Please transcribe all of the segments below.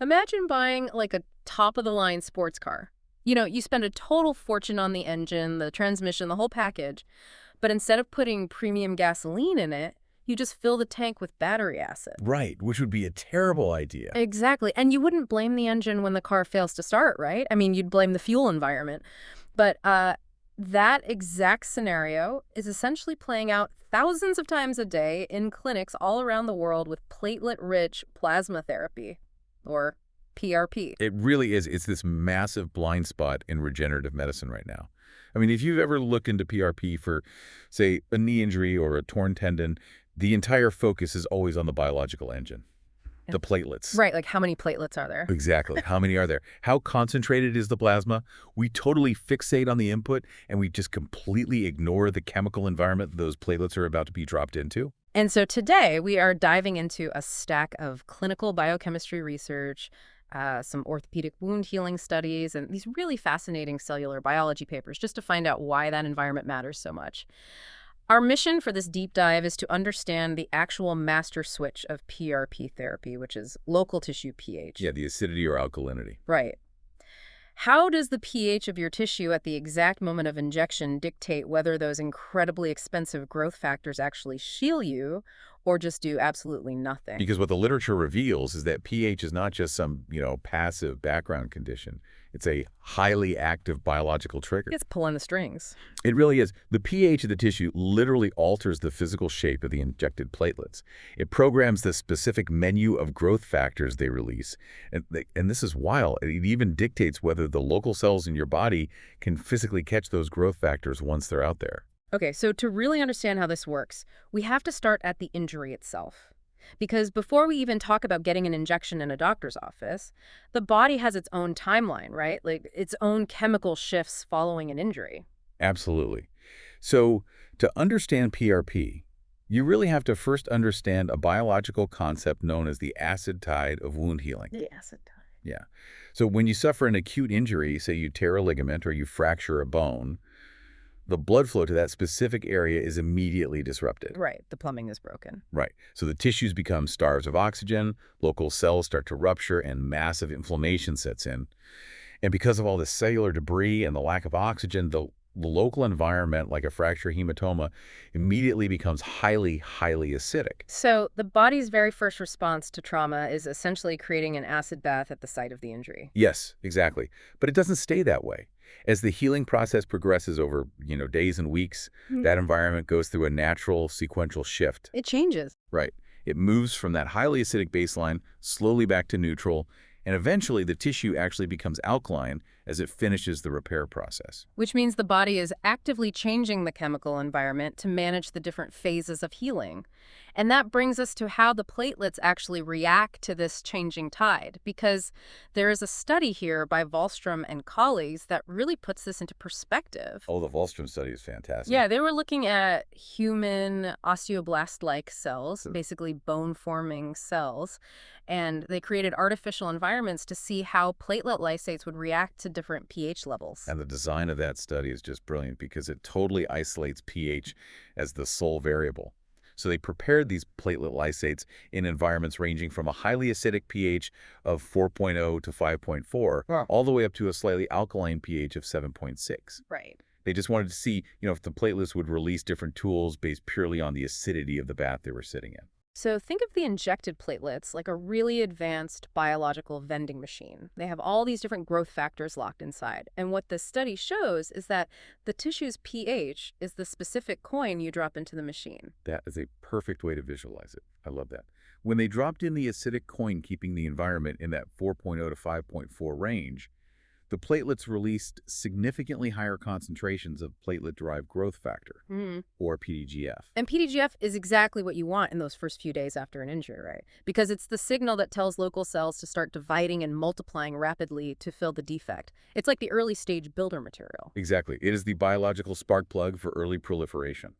Imagine buying like a top-of-the-line sports car. You spend a total fortune on the engine, the transmission, the whole package, but instead of putting premium gasoline in it, you just fill the tank with battery acid. Right, which would be a terrible idea. Exactly. And you wouldn't blame the engine when the car fails to start, right? I mean, you'd blame the fuel environment. But that exact scenario is essentially playing out thousands of times a day in clinics all around the world with platelet-rich plasma therapy, or PRP. It really is. It's this massive blind spot in regenerative medicine right now. I mean, if you've ever looked into PRP for, say, a knee injury or a torn tendon, the entire focus is always on the biological engine, the platelets. Right, like how many platelets are there? Exactly. How many are there? How concentrated is the plasma? We totally fixate on the input, and we just completely ignore the chemical environment those platelets are about to be dropped into. And so today we are diving into a stack of clinical biochemistry research, some orthopedic wound healing studies, and these really fascinating cellular biology papers just to find out why that environment matters so much. Our mission for this deep dive is to understand the actual master switch of PRP therapy, which is local tissue pH. Yeah, the acidity or alkalinity. Right. How does the pH of your tissue at the exact moment of injection dictate whether those incredibly expensive growth factors actually shield you or just do absolutely nothing? Because what the literature reveals is that pH is not just some, passive background condition. It's a highly active biological trigger. It's pulling the strings. It really is. The pH of the tissue literally alters the physical shape of the injected platelets. It programs the specific menu of growth factors they release. And this is wild. It even dictates whether the local cells in your body can physically catch those growth factors once they're out there. Okay, so to really understand how this works, we have to start at the injury itself. Because before we even talk about getting an injection in a doctor's office, the body has its own timeline, right? Like its own chemical shifts following an injury. Absolutely. So to understand PRP, you really have to first understand a biological concept known as the acid tide of wound healing. The acid tide. Yeah. So when you suffer an acute injury, say you tear a ligament or you fracture a bone, the blood flow to that specific area is immediately disrupted. Right, the plumbing is broken. Right. So the tissues become starved of oxygen, local cells start to rupture, and massive inflammation sets in. And because of all this cellular debris and the lack of oxygen, the local environment, like a fracture hematoma, immediately becomes highly, highly acidic. So the body's very first response to trauma is essentially creating an acid bath at the site of the injury. Yes, exactly. But it doesn't stay that way. As the healing process progresses over, days and weeks, that environment goes through a natural sequential shift. It changes. Right. It moves from that highly acidic baseline slowly back to neutral, and eventually the tissue actually becomes alkaline as it finishes the repair process. Which means the body is actively changing the chemical environment to manage the different phases of healing. And that brings us to how the platelets actually react to this changing tide, because there is a study here by Wallstrom and colleagues that really puts this into perspective. Oh, the Wallstrom study is fantastic. Yeah, they were looking at human osteoblast-like cells, basically bone-forming cells, and they created artificial environments to see how platelet lysates would react to different pH levels. And the design of that study is just brilliant because it totally isolates pH as the sole variable. So they prepared these platelet lysates in environments ranging from a highly acidic pH of 4.0 to 5.4, all the way up to a slightly alkaline pH of 7.6. Right. They just wanted to see, if the platelets would release different tools based purely on the acidity of the bath they were sitting in. So think of the injected platelets like a really advanced biological vending machine. They have all these different growth factors locked inside. And what this study shows is that the tissue's pH is the specific coin you drop into the machine. That is a perfect way to visualize it. I love that. When they dropped in the acidic coin keeping the environment in that 4.0 to 5.4 range, the platelets released significantly higher concentrations of platelet-derived growth factor, or PDGF. And PDGF is exactly what you want in those first few days after an injury, right? Because it's the signal that tells local cells to start dividing and multiplying rapidly to fill the defect. It's like the early stage builder material. Exactly. It is the biological spark plug for early proliferation.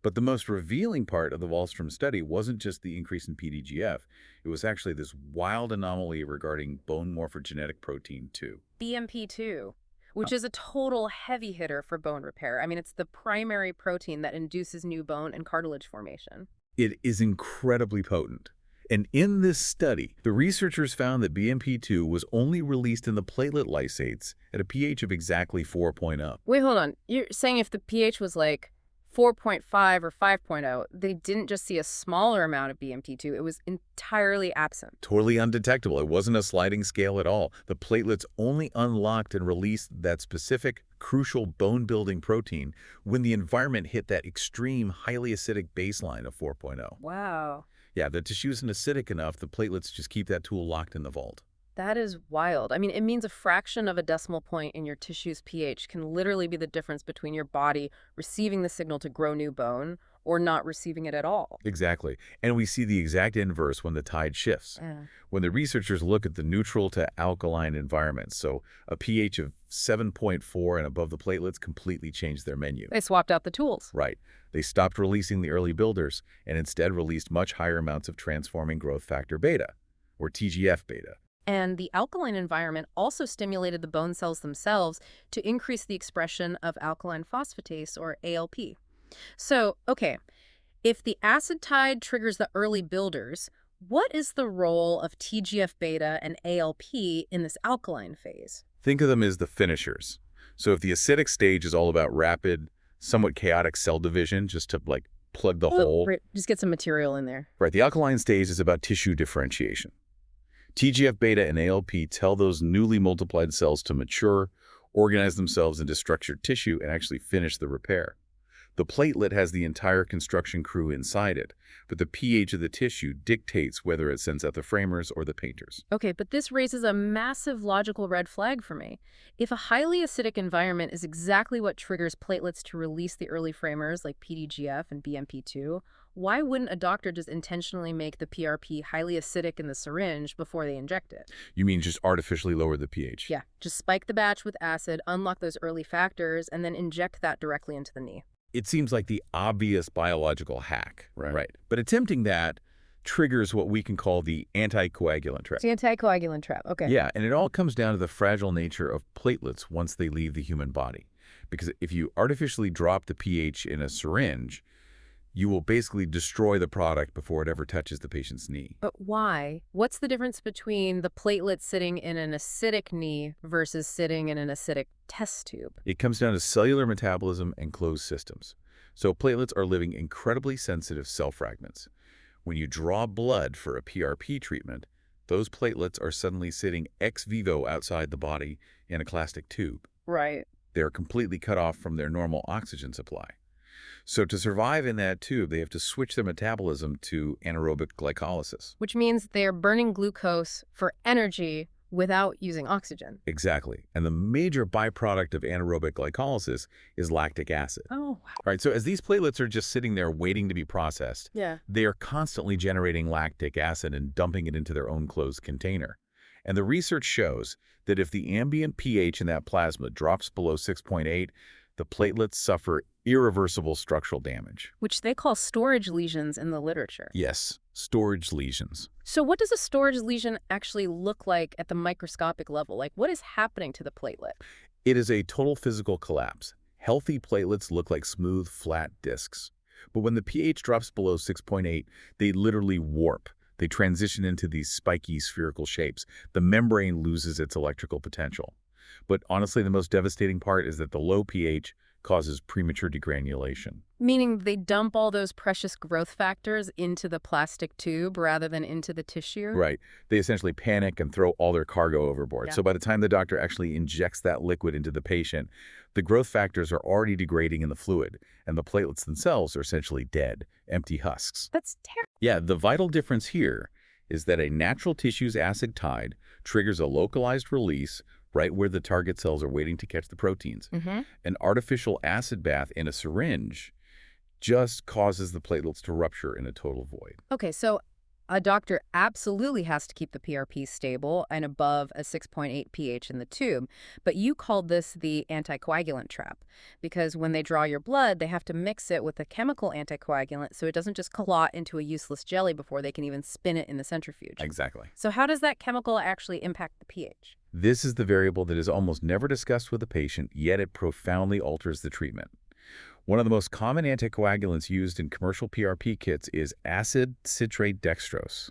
But the most revealing part of the Wallstrom study wasn't just the increase in PDGF. It was actually this wild anomaly regarding bone morphogenetic protein 2. BMP2, which is a total heavy hitter for bone repair. I mean, it's the primary protein that induces new bone and cartilage formation. It is incredibly potent. And in this study, the researchers found that BMP2 was only released in the platelet lysates at a pH of exactly 4.0. Wait, hold on. You're saying if the pH was like 4.5 or 5.0, they didn't just see a smaller amount of BMP2, it was entirely absent. Totally undetectable. It wasn't a sliding scale at all. The platelets only unlocked and released that specific, crucial bone-building protein when the environment hit that extreme, highly acidic baseline of 4.0. Wow. Yeah, the tissue isn't acidic enough. The platelets just keep that tool locked in the vault. That is wild. I mean, it means a fraction of a decimal point in your tissue's pH can literally be the difference between your body receiving the signal to grow new bone or not receiving it at all. Exactly. And we see the exact inverse when the tide shifts. Yeah. When the researchers look at the neutral to alkaline environments, so a pH of 7.4 and above the platelets completely changed their menu. They swapped out the tools. Right. They stopped releasing the early builders and instead released much higher amounts of transforming growth factor beta, or TGF-beta. And the alkaline environment also stimulated the bone cells themselves to increase the expression of alkaline phosphatase, or ALP. So, okay, if the acid tide triggers the early builders, what is the role of TGF-beta and ALP in this alkaline phase? Think of them as the finishers. So if the acidic stage is all about rapid, somewhat chaotic cell division, just to like plug the hole. Right, just get some material in there. Right, the alkaline stage is about tissue differentiation. TGF-beta and ALP tell those newly multiplied cells to mature, organize themselves into structured tissue, and actually finish the repair. The platelet has the entire construction crew inside it, but the pH of the tissue dictates whether it sends out the framers or the painters. Okay, but this raises a massive logical red flag for me. If a highly acidic environment is exactly what triggers platelets to release the early framers like PDGF and BMP2, why wouldn't a doctor just intentionally make the PRP highly acidic in the syringe before they inject it? You mean just artificially lower the pH? Yeah, just spike the batch with acid, unlock those early factors, and then inject that directly into the knee. It seems like the obvious biological hack, right? But attempting that triggers what we can call the anticoagulant trap. It's the anticoagulant trap, okay. Yeah, and it all comes down to the fragile nature of platelets once they leave the human body. Because if you artificially drop the pH in a syringe, you will basically destroy the product before it ever touches the patient's knee. But why? What's the difference between the platelet sitting in an acidic knee versus sitting in an acidic test tube? It comes down to cellular metabolism and closed systems. So platelets are living incredibly sensitive cell fragments. When you draw blood for a PRP treatment, those platelets are suddenly sitting ex vivo outside the body in a plastic tube. Right. They're completely cut off from their normal oxygen supply. So to survive in that tube, they have to switch their metabolism to anaerobic glycolysis. Which means they're burning glucose for energy without using oxygen. Exactly. And the major byproduct of anaerobic glycolysis is lactic acid. Oh, wow. Right, so as these platelets are just sitting there waiting to be processed, Yeah. they are constantly generating lactic acid and dumping it into their own closed container. And the research shows that if the ambient pH in that plasma drops below 6.8, the platelets suffer irreversible structural damage. Which they call storage lesions in the literature. Yes, storage lesions. So what does a storage lesion actually look like at the microscopic level? Like, what is happening to the platelet? It is a total physical collapse. Healthy platelets look like smooth, flat discs. But when the pH drops below 6.8, they literally warp. They transition into these spiky spherical shapes. The membrane loses its electrical potential. But honestly, the most devastating part is that the low pH causes premature degranulation. Meaning they dump all those precious growth factors into the plastic tube rather than into the tissue? Right. They essentially panic and throw all their cargo overboard. Yeah. So by the time the doctor actually injects that liquid into the patient, the growth factors are already degrading in the fluid, and the platelets themselves are essentially dead, empty husks. That's terrible. Yeah, the vital difference here is that a natural tissue's acid tide triggers a localized release right where the target cells are waiting to catch the proteins. An artificial acid bath in a syringe just causes the platelets to rupture in a total void. Okay, so a doctor absolutely has to keep the PRP stable and above a 6.8 pH in the tube, but you called this the anticoagulant trap because when they draw your blood, they have to mix it with a chemical anticoagulant so it doesn't just clot into a useless jelly before they can even spin it in the centrifuge. Exactly. So how does that chemical actually impact the pH? This is the variable that is almost never discussed with the patient, yet it profoundly alters the treatment. One of the most common anticoagulants used in commercial PRP kits is acid citrate dextrose.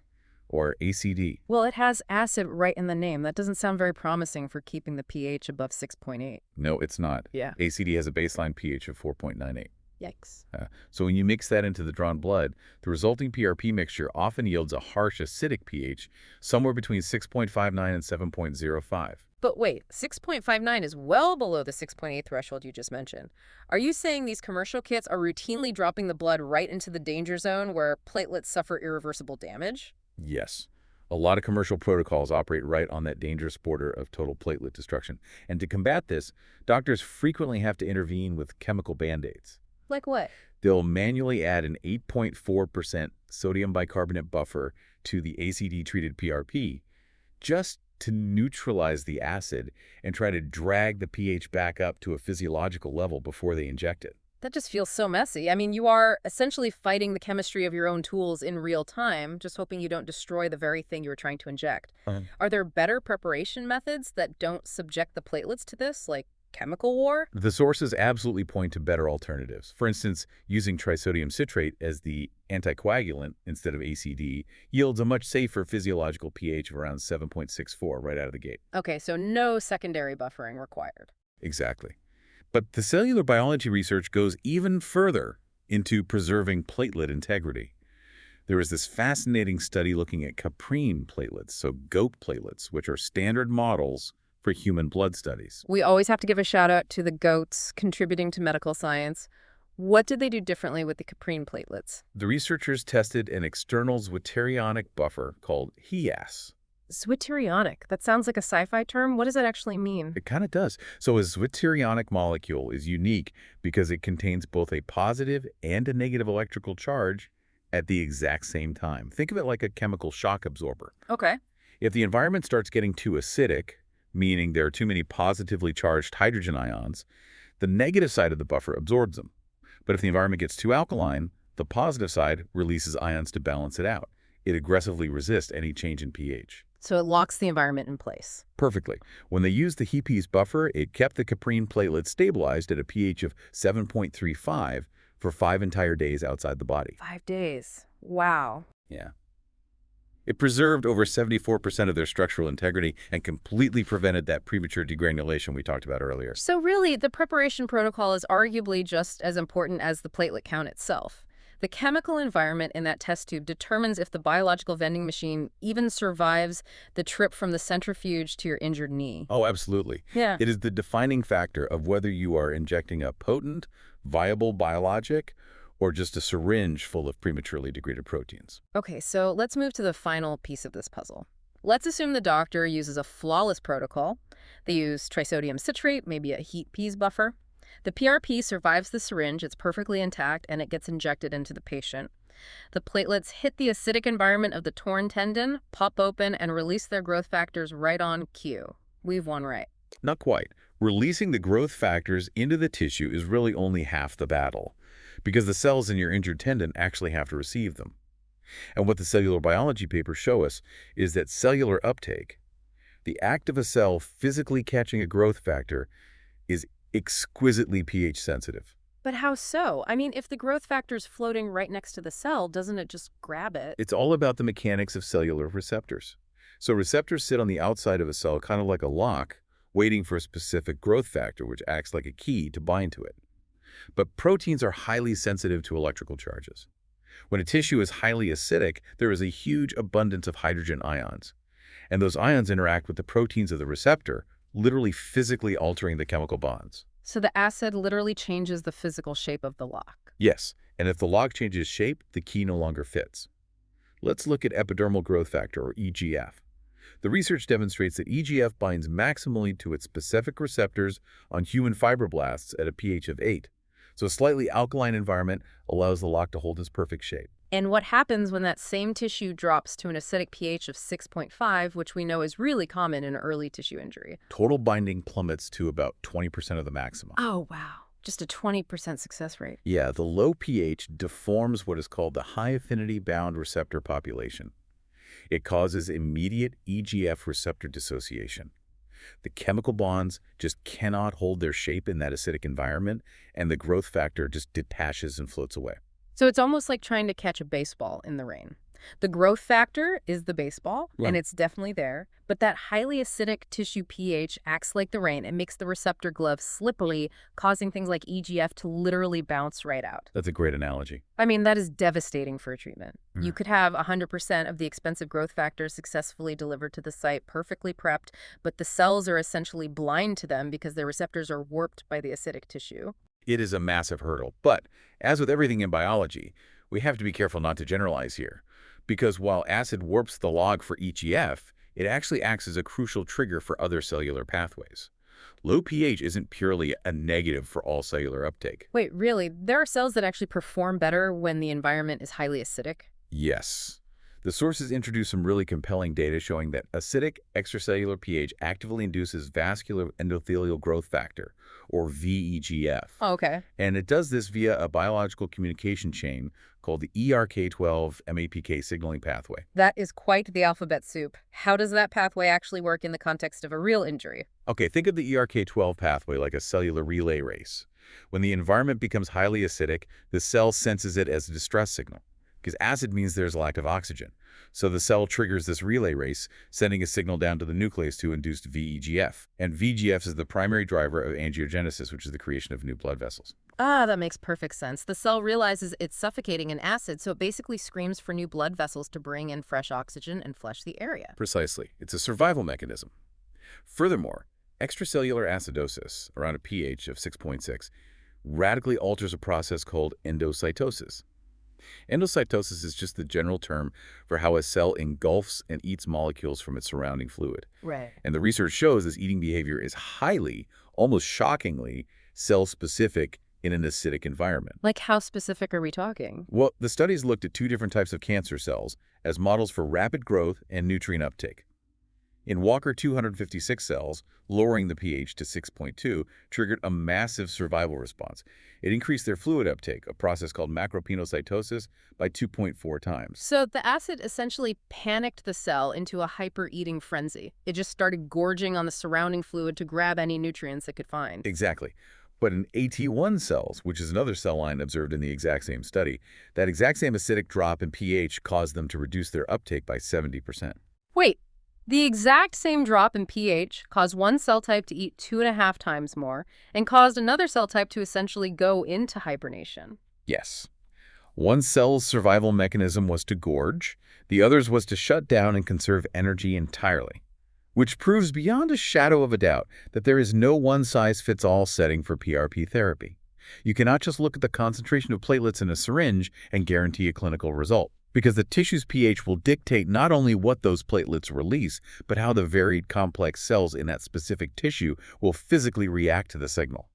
or ACD. Well, it has acid right in the name. That doesn't sound very promising for keeping the pH above 6.8. No, it's not. Yeah. ACD has a baseline pH of 4.98. Yikes. So when you mix that into the drawn blood, the resulting PRP mixture often yields a harsh acidic pH somewhere between 6.59 and 7.05. But wait, 6.59 is well below the 6.8 threshold you just mentioned. Are you saying these commercial kits are routinely dropping the blood right into the danger zone where platelets suffer irreversible damage? Yes. A lot of commercial protocols operate right on that dangerous border of total platelet destruction. And to combat this, doctors frequently have to intervene with chemical band-aids. Like what? They'll manually add an 8.4% sodium bicarbonate buffer to the ACD-treated PRP just to neutralize the acid and try to drag the pH back up to a physiological level before they inject it. That just feels so messy. I mean, you are essentially fighting the chemistry of your own tools in real time, just hoping you don't destroy the very thing you're trying to inject. Are there better preparation methods that don't subject the platelets to this, like chemical war? The sources absolutely point to better alternatives. For instance, using trisodium citrate as the anticoagulant instead of ACD yields a much safer physiological pH of around 7.64 right out of the gate. Okay, so no secondary buffering required. Exactly. But the cellular biology research goes even further into preserving platelet integrity. There was this fascinating study looking at caprine platelets, so goat platelets, which are standard models for human blood studies. We always have to give a shout out to the goats contributing to medical science. What did they do differently with the caprine platelets? The researchers tested an external zwitterionic buffer called HIAS. Zwitterionic. That sounds like a sci-fi term. What does that actually mean? It kind of does. So a zwitterionic molecule is unique because it contains both a positive and a negative electrical charge at the exact same time. Think of it like a chemical shock absorber. Okay. If the environment starts getting too acidic, meaning there are too many positively charged hydrogen ions, the negative side of the buffer absorbs them. But if the environment gets too alkaline, the positive side releases ions to balance it out. It aggressively resists any change in pH. So it locks the environment in place. Perfectly. When they used the HIPES buffer, it kept the caprine platelets stabilized at a pH of 7.35 for 5 entire days outside the body. 5 days. Wow. Yeah. It preserved over 74% of their structural integrity and completely prevented that premature degranulation we talked about earlier. So really, the preparation protocol is arguably just as important as the platelet count itself. The chemical environment in that test tube determines if the biological vending machine even survives the trip from the centrifuge to your injured knee. Oh, absolutely. Yeah. It is the defining factor of whether you are injecting a potent, viable biologic or just a syringe full of prematurely degraded proteins. Okay, so let's move to the final piece of this puzzle. Let's assume the doctor uses a flawless protocol. They use trisodium citrate, maybe a HEAT-PEAS buffer. The PRP survives the syringe, it's perfectly intact, and it gets injected into the patient. The platelets hit the acidic environment of the torn tendon, pop open, and release their growth factors right on cue. We've won right. Not quite. Releasing the growth factors into the tissue is really only half the battle, because the cells in your injured tendon actually have to receive them. And what the cellular biology papers show us is that cellular uptake, the act of a cell physically catching a growth factor, is exquisitely pH sensitive. But how so? I mean, if the growth factor's floating right next to the cell, doesn't it just grab it? It's all about the mechanics of cellular receptors. So receptors sit on the outside of a cell kind of like a lock, waiting for a specific growth factor, which acts like a key to bind to it. But proteins are highly sensitive to electrical charges. When a tissue is highly acidic, there is a huge abundance of hydrogen ions. And those ions interact with the proteins of the receptor, literally physically altering the chemical bonds. So the acid literally changes the physical shape of the lock. Yes, and if the lock changes shape, the key no longer fits. Let's look at epidermal growth factor, or EGF. The research demonstrates that EGF binds maximally to its specific receptors on human fibroblasts at a pH of 8. So a slightly alkaline environment allows the lock to hold its perfect shape. And what happens when that same tissue drops to an acidic pH of 6.5, which we know is really common in early tissue injury? Total binding plummets to about 20% of the maximum. Oh, wow. Just a 20% success rate. Yeah, the low pH deforms what is called the high-affinity bound receptor population. It causes immediate EGF receptor dissociation. The chemical bonds just cannot hold their shape in that acidic environment, and the growth factor just detaches and floats away. So it's almost like trying to catch a baseball in the rain. The growth factor is the baseball, and Right. it's definitely there. But that highly acidic tissue pH acts like the rain. It makes the receptor glove slippery, causing things like EGF to literally bounce right out. That's a great analogy. I mean, that is devastating for a treatment. You Mm. could have 100% of the expensive growth factors successfully delivered to the site, perfectly prepped, but the cells are essentially blind to them because their receptors are warped by the acidic tissue. It is a massive hurdle. But as with everything in biology, we have to be careful not to generalize here. Because while acid warps the log for EGF, it actually acts as a crucial trigger for other cellular pathways. Low pH isn't purely a negative for all cellular uptake. Wait, really? There are cells that actually perform better when the environment is highly acidic? Yes. The sources introduce some really compelling data showing that acidic extracellular pH actively induces vascular endothelial growth factor, or VEGF. Oh, okay. And it does this via a biological communication chain called the ERK12 MAPK signaling pathway. That is quite the alphabet soup. How does that pathway actually work in the context of a real injury? Okay, think of the ERK12 pathway like a cellular relay race. When the environment becomes highly acidic, the cell senses it as a distress signal, because acid means there's a lack of oxygen. So the cell triggers this relay race, sending a signal down to the nucleus to induce VEGF. And VEGF is the primary driver of angiogenesis, which is the creation of new blood vessels. Ah, that makes perfect sense. The cell realizes it's suffocating in acid, so it basically screams for new blood vessels to bring in fresh oxygen and flush the area. Precisely. It's a survival mechanism. Furthermore, extracellular acidosis, around a pH of 6.6, radically alters a process called endocytosis. Endocytosis is just the general term for how a cell engulfs and eats molecules from its surrounding fluid. Right. And the research shows this eating behavior is highly, almost shockingly, cell-specific in an acidic environment. Like, how specific are we talking? Well, the studies looked at two different types of cancer cells as models for rapid growth and nutrient uptake. In Walker 256 cells, lowering the pH to 6.2 triggered a massive survival response. It increased their fluid uptake, a process called macropinocytosis, by 2.4 times. So the acid essentially panicked the cell into a hyper-eating frenzy. It just started gorging on the surrounding fluid to grab any nutrients it could find. Exactly. But in AT1 cells, which is another cell line observed in the exact same study, that exact same acidic drop in pH caused them to reduce their uptake by 70%. Wait, the exact same drop in pH caused one cell type to eat 2.5 times more and caused another cell type to essentially go into hibernation. Yes. One cell's survival mechanism was to gorge, the other's was to shut down and conserve energy entirely, which proves beyond a shadow of a doubt that there is no one-size-fits-all setting for PRP therapy. You cannot just look at the concentration of platelets in a syringe and guarantee a clinical result, because the tissue's pH will dictate not only what those platelets release, but how the varied complex cells in that specific tissue will physically react to the signal.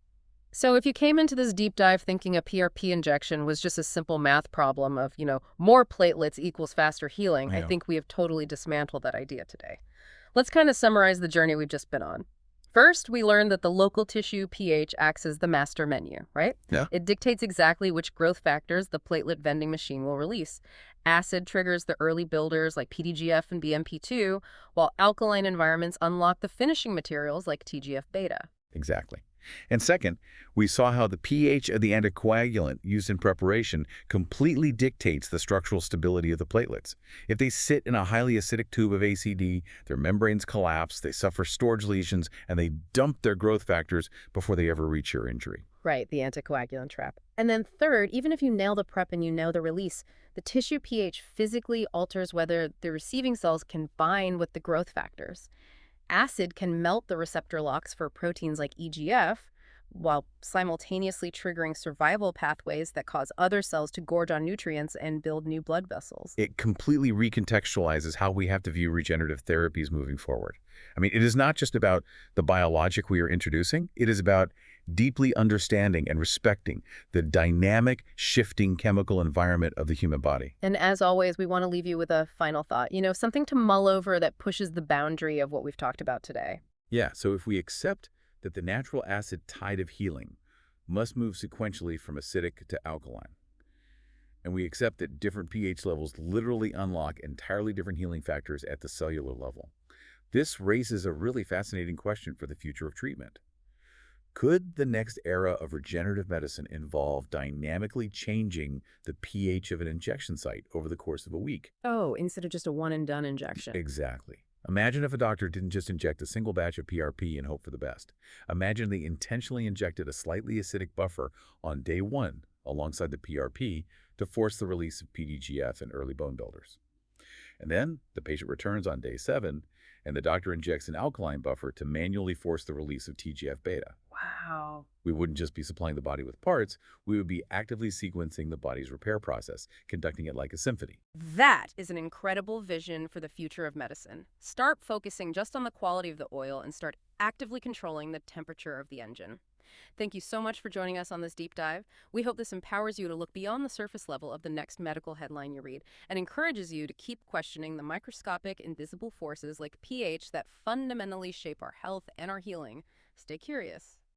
So if you came into this deep dive thinking a PRP injection was just a simple math problem of, more platelets equals faster healing, I Yeah. think we have totally dismantled that idea today. Let's kind of summarize the journey we've just been on. First, we learned that the local tissue pH acts as the master menu, right? Yeah. It dictates exactly which growth factors the platelet vending machine will release. Acid triggers the early builders like PDGF and BMP2, while alkaline environments unlock the finishing materials like TGF-beta. Exactly. And second, we saw how the pH of the anticoagulant used in preparation completely dictates the structural stability of the platelets. If they sit in a highly acidic tube of ACD, their membranes collapse, they suffer storage lesions, and they dump their growth factors before they ever reach your injury. Right, the anticoagulant trap. And then third, even if you nail the prep and you know the release, the tissue pH physically alters whether the receiving cells can bind with the growth factors. Acid can melt the receptor locks for proteins like EGF, while simultaneously triggering survival pathways that cause other cells to gorge on nutrients and build new blood vessels. It completely recontextualizes how we have to view regenerative therapies moving forward. I mean, it is not just about the biologic we are introducing. It is about deeply understanding and respecting the dynamic, shifting chemical environment of the human body. And as always, we want to leave you with a final thought, something to mull over that pushes the boundary of what we've talked about today. Yeah, so if we accept that the natural acid tide of healing must move sequentially from acidic to alkaline, and we accept that different pH levels literally unlock entirely different healing factors at the cellular level, this raises a really fascinating question for the future of treatment. Could the next era of regenerative medicine involve dynamically changing the pH of an injection site over the course of a week? Oh, instead of just a one-and-done injection. Exactly. Imagine if a doctor didn't just inject a single batch of PRP and hope for the best. Imagine they intentionally injected a slightly acidic buffer on day one alongside the PRP to force the release of PDGF and early bone builders. And then the patient returns on day 7, and the doctor injects an alkaline buffer to manually force the release of TGF-beta. Wow. We wouldn't just be supplying the body with parts, we would be actively sequencing the body's repair process, conducting it like a symphony. That is an incredible vision for the future of medicine. Start focusing just on the quality of the oil and start actively controlling the temperature of the engine. Thank you so much for joining us on this deep dive. We hope this empowers you to look beyond the surface level of the next medical headline you read and encourages you to keep questioning the microscopic, invisible forces like pH that fundamentally shape our health and our healing. Stay curious.